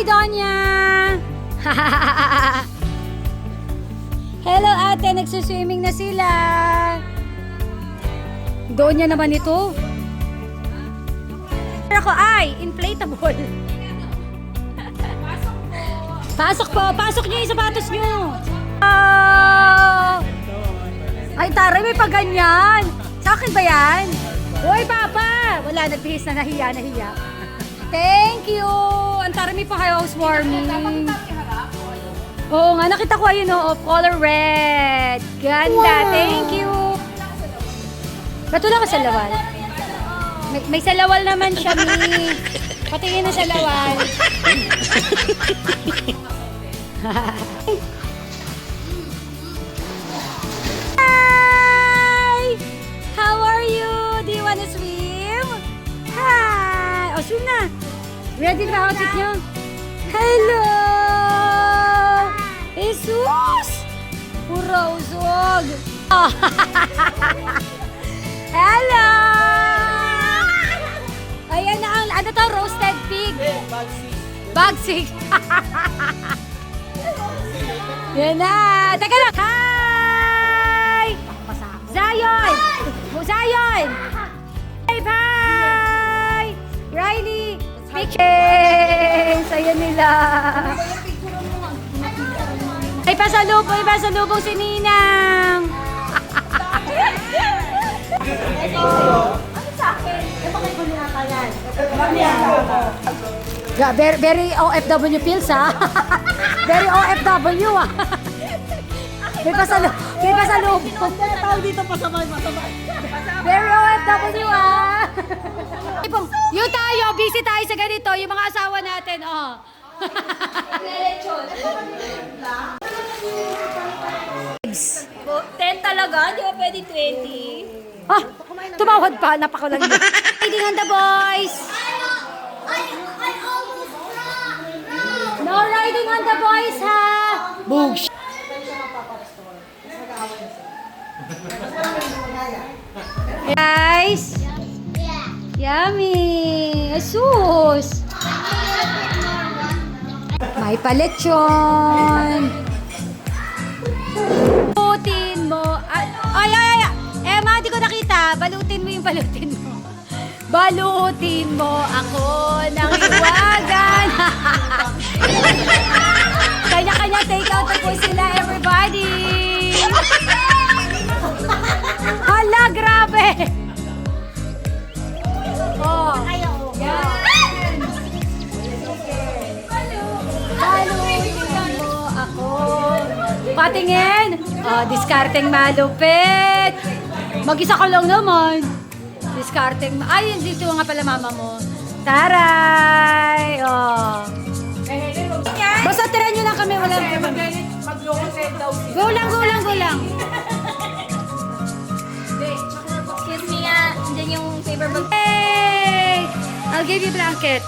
Hi, Donya! Hello, ate. Nagsuswimming na sila. Donya naman ito. Ako ay inflatable. Pasok po. Pasok niyo yung sapatos niyo. Ay, taray, may paganyan. Sa akin ba yan? Hoy, Papa! Wala, nagbihis na nahiya. Thank you! Ang tarami pa kayo housewarming. Oo nga, nakita ko ayun of color red. Ganda, wow. Thank you! Ba't wala ka sa lawal? May salawal naman siya, Mi. Patingin na sa lawal. Hi! How are you? Do you wanna swim? Hi! O, swim na. Ready na outfit niyo? Hello! Jesus! Pura usog! Oh. Hello! Ayan na ang, ano to, roasted pig? Bagsig. Yan na. Teka lang. Hi! Zion! Zion! Hi! Riley! Pictures! Ayan nila. Ay, pasalubong si Ninang. Very OFW feels, ha? Very OFW, ha? May pasalubong. Tawag dito pasabay. Very OFW, ha? Yung tayo, busy tayo sa ganito, yung mga asawa natin, oh. 10 talaga? Di ba pwede 20? Ah, tumawad pa, napakalang. Riding on the boys! No riding on the boys, ha? Boosh! Guys! Yummy! Asus! May paletsyon! Balutin mo! Ay! Emma, di ko nakita! Balutin mo yung balutin mo. Balutin mo ako ng iwagan! Kanya-kanya take out na po sila, everybody! Hala, grabe! Oh, yan! Balutin mo ako. Patingin! Oh, discarding malupit! Mag-isa ka lang naman. Discarding. Ay, dito nga pala mama mo. Taray! Oh. Basta tira nyo lang kami. Walang Go lang. Excuse me nga, andyan yung paper bag. Hey! I'll give you blanket.